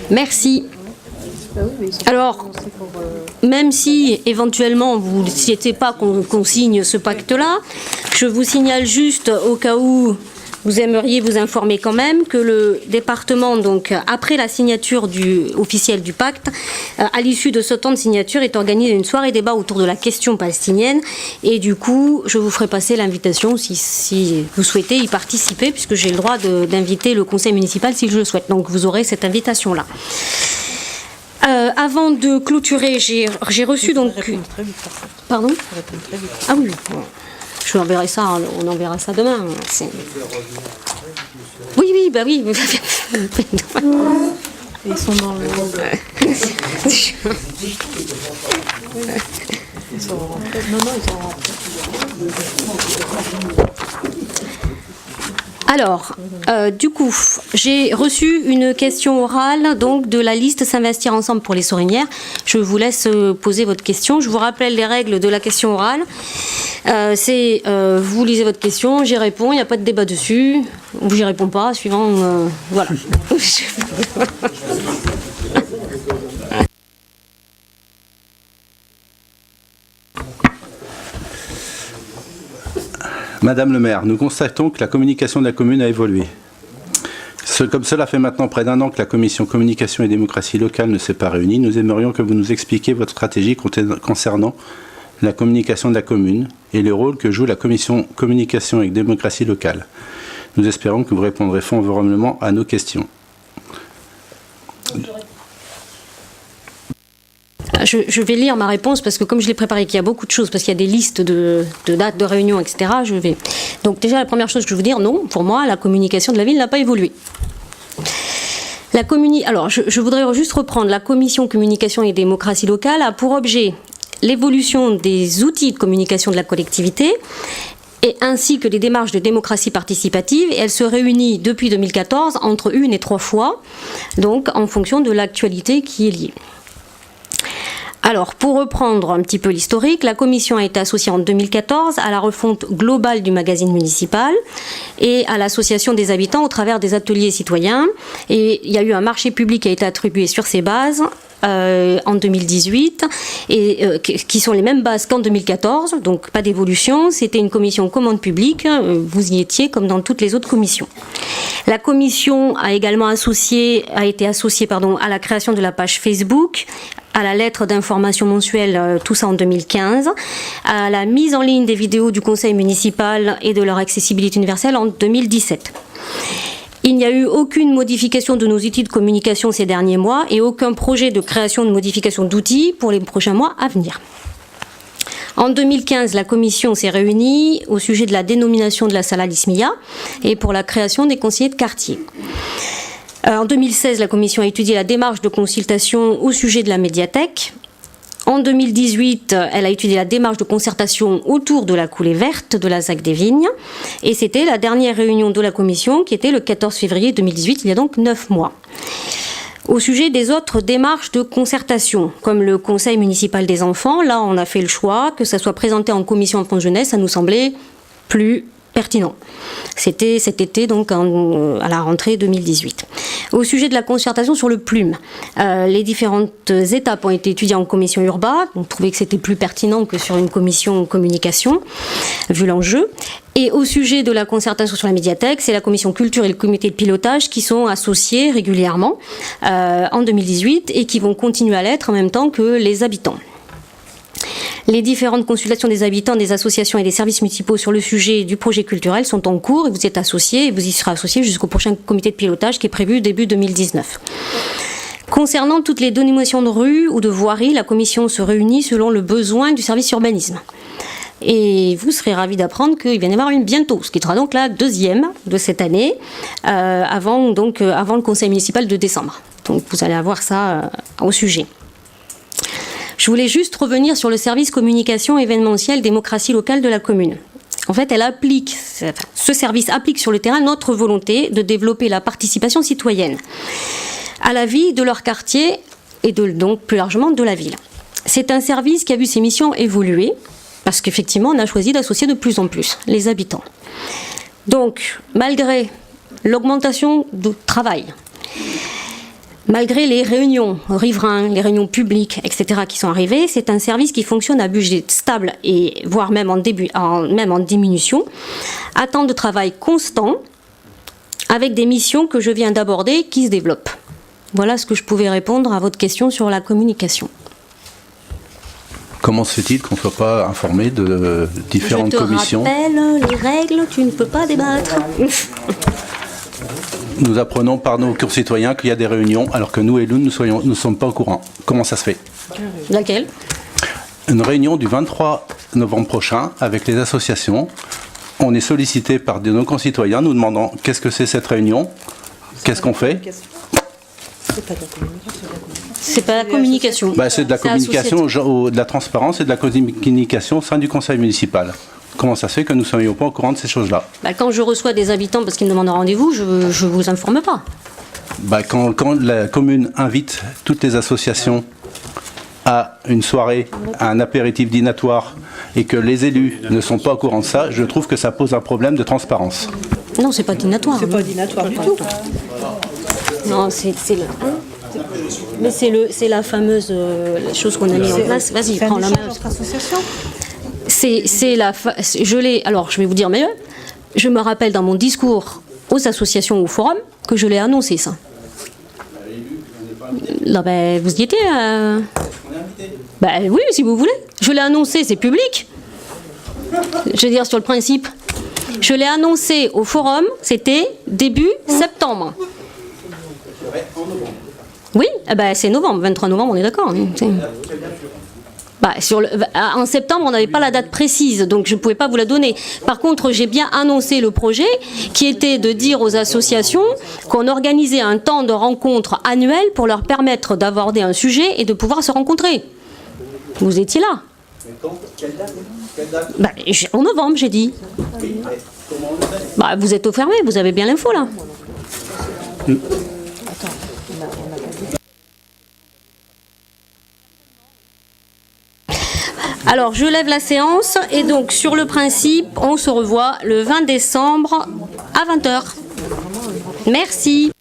Merci. Alors, même si éventuellement vous ne souhaitez pas qu'on signe ce pacte-là, je vous signale juste au cas où vous aimeriez vous informer quand même que le département, donc après la signature officielle du pacte, à l'issue de ce temps de signature, est organisé une soirée débat autour de la question palestinienne. Et du coup, je vous ferai passer l'invitation si vous souhaitez y participer, puisque j'ai le droit d'inviter le conseil municipal si je le souhaite. Donc vous aurez cette invitation-là. Avant de clôturer, j'ai reçu donc. Pardon ? Ah oui. Je vous enverrai ça, on enverra ça demain. Oui, bah oui. Ils sont dans le. Ils sont rentrés. Non, ils sont rentrés. Alors, du coup, j'ai reçu une question orale donc de la liste S'investir ensemble pour les Sorinières. Je vous laisse poser votre question. Je vous rappelle les règles de la question orale. Vous lisez votre question, j'y réponds, il n'y a pas de débat dessus, ou j'y réponds pas, suivant. Voilà. Madame le maire, nous constatons que la communication de la commune a évolué. Comme cela fait maintenant près d'1 an que la commission communication et démocratie locale ne s'est pas réunie, nous aimerions que vous nous expliquiez votre stratégie concernant la communication de la commune et le rôle que joue la commission communication et démocratie locale. Nous espérons que vous répondrez favorablement à nos questions. Je vais lire ma réponse parce que comme je l'ai préparée, qu'il y a beaucoup de choses, parce qu'il y a des listes de dates de réunion, etc. Je vais. Donc déjà, la première chose que je veux dire, non, pour moi, la communication de la ville n'a pas évolué. Alors, je voudrais juste reprendre. La commission communication et démocratie locale a pour objet l'évolution des outils de communication de la collectivité et ainsi que des démarches de démocratie participative. Et elle se réunit depuis 2014 entre 1 et 3 fois, donc en fonction de l'actualité qui est liée. Alors, pour reprendre un petit peu l'historique, la commission a été associée en 2014 à la refonte globale du magazine municipal et à l'association des habitants au travers des ateliers citoyens. Et il y a eu un marché public qui a été attribué sur ces bases en 2018, et qui sont les mêmes bases qu'en 2014, donc pas d'évolution. C'était une commission commande publique, vous y étiez comme dans toutes les autres commissions. La commission a également été associée à la création de la page Facebook, à la lettre d'information mensuelle, tout ça en 2015, à la mise en ligne des vidéos du conseil municipal et de leur accessibilité universelle en 2017. Il n'y a eu aucune modification de nos outils de communication ces derniers mois et aucun projet de création de modification d'outils pour les prochains mois à venir. En 2015, la commission s'est réunie au sujet de la dénomination de la salle Alismia et pour la création des conseillers de quartier. En 2016, la commission a étudié la démarche de consultation au sujet de la médiathèque. En 2018, elle a étudié la démarche de concertation autour de la coulée verte de la ZAC des Vignes. Et c'était la dernière réunion de la commission qui était le 14 février 2018, il y a donc 9 mois. Au sujet des autres démarches de concertation, comme le conseil municipal des enfants, là on a fait le choix que ça soit présenté en commission enfants-jeunesse, ça nous semblait plus pertinent. C'était cet été, donc à la rentrée 2018. Au sujet de la concertation sur le plume, les différentes étapes ont été étudiées en commission urba. On trouvait que c'était plus pertinent que sur une commission communication, vu l'enjeu. Et au sujet de la concertation sur la médiathèque, c'est la commission culture et le comité de pilotage qui sont associés régulièrement en 2018 et qui vont continuer à l'être en même temps que les habitants. Les différentes consultations des habitants, des associations et des services municipaux sur le sujet du projet culturel sont en cours et vous êtes associés et vous y serez associés jusqu'au prochain comité de pilotage qui est prévu début 2019. Concernant toutes les dénominations de rues ou de voiries, la commission se réunit selon le besoin du service urbanisme. Et vous serez ravis d'apprendre qu'il va y en avoir une bientôt, ce qui sera donc la 2e de cette année, avant le conseil municipal de décembre. Donc vous allez avoir ça au sujet. Je voulais juste revenir sur le service communication événementielle démocratie locale de la commune. En fait, ce service applique sur le terrain notre volonté de développer la participation citoyenne à la vie de leur quartier et donc plus largement de la ville. C'est un service qui a vu ses missions évoluer parce qu'effectivement, on a choisi d'associer de plus en plus les habitants. Donc, malgré l'augmentation du travail, Malgré les réunions riverains, les réunions publiques, etc. qui sont arrivées, c'est un service qui fonctionne à budget stable et voire même en diminution, à temps de travail constant, avec des missions que je viens d'aborder qui se développent. Voilà ce que je pouvais répondre à votre question sur la communication. Comment se fait-il qu'on ne soit pas informé de différentes commissions ? Je te rappelle les règles, tu ne peux pas débattre. Nous apprenons par nos concitoyens qu'il y a des réunions, alors que nous, élus, nous ne sommes pas au courant. Comment ça se fait ? Laquelle ? Une réunion du 23 novembre prochain avec les associations. On est sollicité par nos concitoyens, nous demandant qu'est-ce que c'est cette réunion, qu'est-ce qu'on fait. C'est pas la communication. C'est de la communication, de la transparence et de la communication au sein du conseil municipal. Comment ça se fait que nous ne soyons pas au courant de ces choses-là ? Quand je reçois des habitants parce qu'ils me demandent un rendez-vous, je ne vous informe pas. Quand la commune invite toutes les associations à une soirée, à un apéritif dînatoire, et que les élus ne sont pas au courant de ça, je trouve que ça pose un problème de transparence. Non, c'est pas dînatoire. C'est pas dînatoire du tout. Non, mais c'est la fameuse chose qu'on a mis en place. Vas-y, prends la main. Alors, je vais vous dire, mais je me rappelle dans mon discours aux associations, au forum, que je l'ai annoncé, ça. Là, vous y étiez. Oui, si vous voulez. Je l'ai annoncé, c'est public. Je veux dire, sur le principe. Je l'ai annoncé au forum, c'était début septembre. Oui, c'est novembre, 23 novembre, on est d'accord. En septembre, on n'avait pas la date précise, donc je ne pouvais pas vous la donner. Par contre, j'ai bien annoncé le projet qui était de dire aux associations qu'on organisait un temps de rencontre annuel pour leur permettre d'aborder un sujet et de pouvoir se rencontrer. Vous étiez là. Quelle date ? En novembre, j'ai dit. Vous êtes au fermé, vous avez bien l'info là. Alors, je lève la séance et donc, sur le principe, on se revoit le 20 décembre à 20h. Merci.